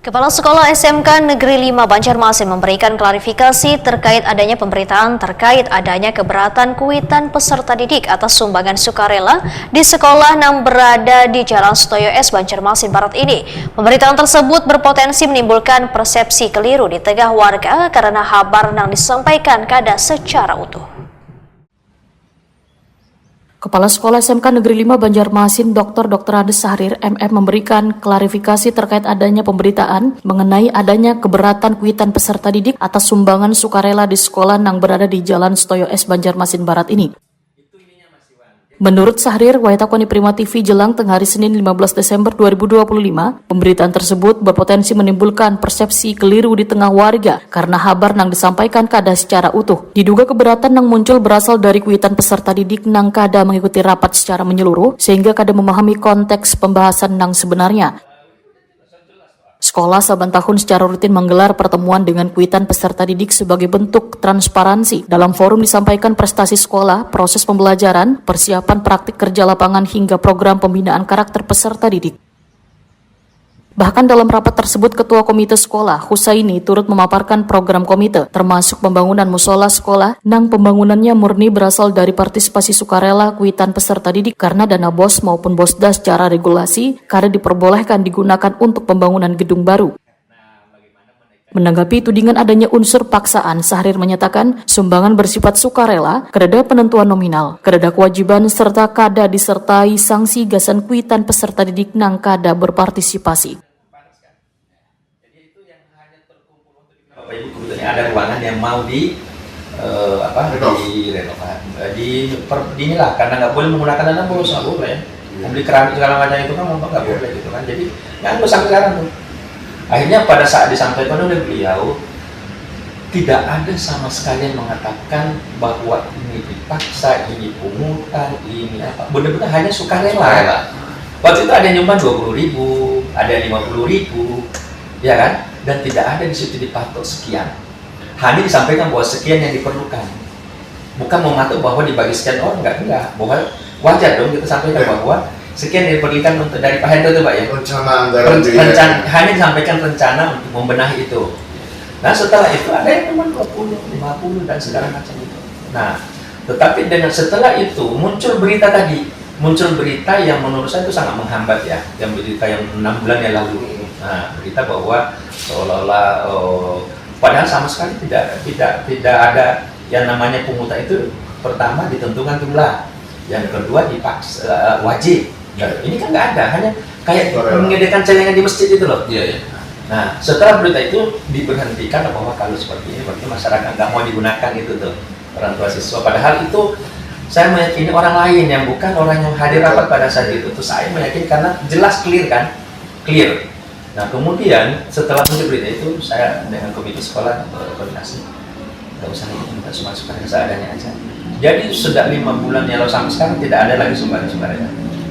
Kepala Sekolah SMK Negeri 5 Banjarmasin memberikan klarifikasi terkait adanya pemberitaan terkait adanya keberatan kuitan peserta didik atas sumbangan sukarela di sekolah yang berada di Jalan Sutoyo S Banjarmasin Barat ini. Pemberitaan tersebut berpotensi menimbulkan persepsi keliru di tengah warga karena kabar yang disampaikan kada secara utuh. Kepala Sekolah SMK Negeri 5 Banjarmasin Dr. Ades Sahrir MM memberikan klarifikasi terkait adanya pemberitaan mengenai adanya keberatan kuitan peserta didik atas sumbangan sukarela di sekolah yang berada di Jalan Sutoyo S Banjarmasin Barat ini. Menurut Sahrir, Waitakoni Prima TV Jelang tengah hari Senin 15 Desember 2025, pemberitaan tersebut berpotensi menimbulkan persepsi keliru di tengah warga karena kabar yang disampaikan kada secara utuh. Diduga keberatan yang muncul berasal dari kuitan peserta didik yang kada mengikuti rapat secara menyeluruh sehingga kada memahami konteks pembahasan yang sebenarnya. Sekolah saban tahun secara rutin menggelar pertemuan dengan kuitan peserta didik sebagai bentuk transparansi. Dalam forum disampaikan prestasi sekolah, proses pembelajaran, persiapan praktik kerja lapangan hingga program pembinaan karakter peserta didik. Bahkan dalam rapat tersebut, Ketua Komite Sekolah, Husaini, turut memaparkan program komite, termasuk pembangunan musola sekolah, yang pembangunannya murni berasal dari partisipasi sukarela kuitan peserta didik karena dana BOS maupun BOSDA secara regulasi kada diperbolehkan digunakan untuk pembangunan gedung baru. Menanggapi tudingan adanya unsur paksaan, Sahrir menyatakan sumbangan bersifat sukarela, kada penentuan nominal, kada kewajiban serta kada disertai sanksi gasan kuitan peserta didik nang kada berpartisipasi. Bapak Ibu kebetulan ada ruangan yang mau inilah karena nggak boleh menggunakan dana bolos, nggak boleh. Membeli keramik segala macam itu kan nggak boleh gitu kan. Jadi nggak sampai sekarang tuh. Akhirnya pada saat disampaikan oleh beliau, tidak ada sama sekali yang mengatakan bahwa ini dipaksa, ini pungutan, ini apa. Benar-benar hanya sukarela. Waktu itu ada yang nyumbang 20.000, ada yang 50.000, ya kan? Dan tidak ada di situ dipatok sekian. Hanya disampaikan bahwa sekian yang diperlukan. Bukan mau ngatur bahwa dibagi sekian orang, enggak. Bahwa wajar dong kita sampaikan bahwa sekian yang diperlukan untuk dari Pak Hendro itu Pak ya. Hanya disampaikan rencana untuk membenahi itu. Nah setelah itu ada yang cuma 20, 50 dan segala macam itu. Nah tetapi setelah itu muncul berita yang menurut saya itu sangat menghambat ya. Yang berita yang 6 bulan yang lalu. Nah berita bahwa seolah-olah padahal sama sekali tidak ada yang namanya pungutan itu. Pertama ditentukan jumlah, yang kedua dipaksa wajib. Ini kan nggak ada, hanya kayak mengadakan celengan di masjid itu loh. Iya. Nah, setelah berita itu diberhentikan bahwa kalau seperti ini berarti masyarakat nggak mau digunakan itu tuh orang tua siswa. Padahal itu saya meyakini orang lain yang bukan orang yang hadir rapat pada saat itu. Tuh saya meyakini karena jelas clear. Nah, kemudian setelah muncul berita itu saya dengan komite sekolah berkoordinasi. Nggak usah minta sumbangan seadanya aja. Jadi sudah 5 bulan yang lalu sampai sekarang tidak ada lagi sumbangan.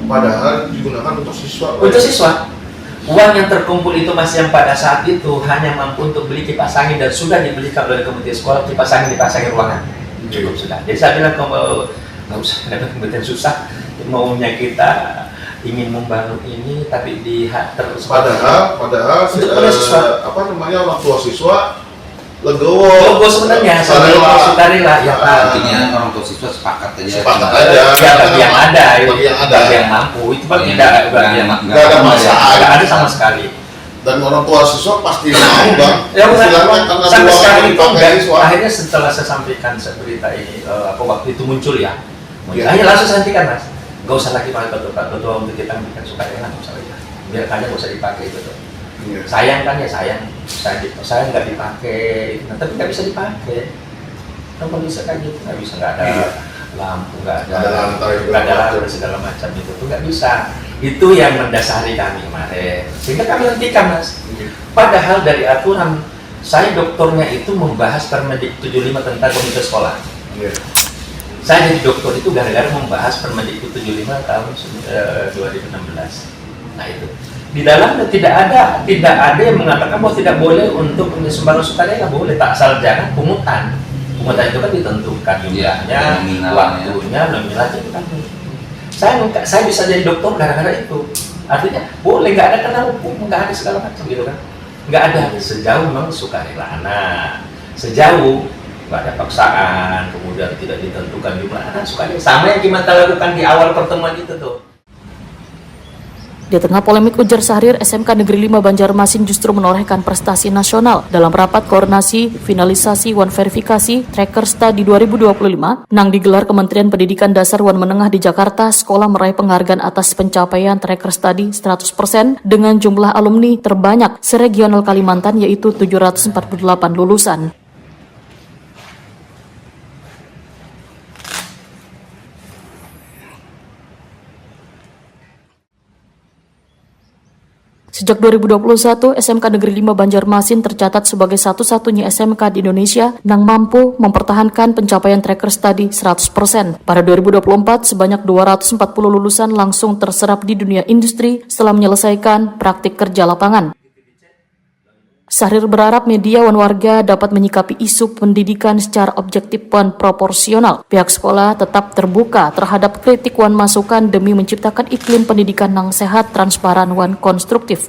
Padahal digunakan untuk siswa. Untuk siswa. Uang yang terkumpul itu masih yang pada saat itu hanya mampu untuk beli kipas angin dan sudah dibelikan oleh komite sekolah kipas angin dipasangin ruangan. Cukup sudah. Jadi saya bilang nggak usah ada kemudian susah maunya kita ingin membangun ini tapi terus. Padahal orang tua siswa legowo sebenarnya sukarela ya artinya orang tua siswa sepakat aja bagi yang mampu itu bagi tidak ada masalah, tidak ada sama sekali. Dan orang tua siswa pasti mau bang sampai sekarang itu akhirnya setelah saya sampaikan berita ini waktu itu muncul akhirnya langsung saya hentikan mas, nggak usah lagi Pak Ketua untuk kita memberikan sukarela, nggak usah lagi, biar kayaknya nggak usah dipakai itu tuh. Sayang kan ya saya nggak dipakai, tapi nggak bisa dipakai. Kenapa bisa kayak gitu? Nggak bisa, nggak ada lampu, nggak ada lantai segala macam itu tuh nggak bisa. Itu yang mendasari kami kemarin, sehingga kami hentikan mas. Padahal dari aturan saya doktornya itu membahas Permendikbud 75 tentang komite sekolah. Saya jadi doktor itu gara-gara membahas Permendikbud 75 tahun 2016. Nah itu. Di dalamnya tidak ada yang mengatakan bahwa tidak boleh untuk sumbangan sukarela, boleh, tak asal jangan pungutan. Pungutan itu kan ditentukan jumlahnya, waktunya, nominalnya itu kan. Saya bisa jadi dokter gara-gara itu. Artinya boleh, nggak ada kenal hukum, nggak ada segala macam gitu kan. nggak ada sejauh memang sukarela anak, sejauh nggak ada paksaan, kemudian tidak ditentukan jumlah anak sukarela, sama yang kita lakukan di awal pertemuan itu tuh. Di tengah polemik, ujar Syahrir, SMK Negeri 5 Banjarmasin justru menorehkan prestasi nasional dalam rapat koordinasi finalisasi Wan Verifikasi Tracker Study 2025 yang digelar Kementerian Pendidikan Dasar Wan Menengah di Jakarta. Sekolah meraih penghargaan atas pencapaian Tracker Study 100% dengan jumlah alumni terbanyak seregional Kalimantan, yaitu 748 lulusan. Sejak 2021, SMK Negeri 5 Banjarmasin tercatat sebagai satu-satunya SMK di Indonesia yang mampu mempertahankan pencapaian Tracker Study 100%. Pada 2024, sebanyak 240 lulusan langsung terserap di dunia industri setelah menyelesaikan praktik kerja lapangan. Syahrir berharap media dan warga dapat menyikapi isu pendidikan secara objektif dan proporsional. Pihak sekolah tetap terbuka terhadap kritik dan masukan demi menciptakan iklim pendidikan yang sehat, transparan, dan konstruktif.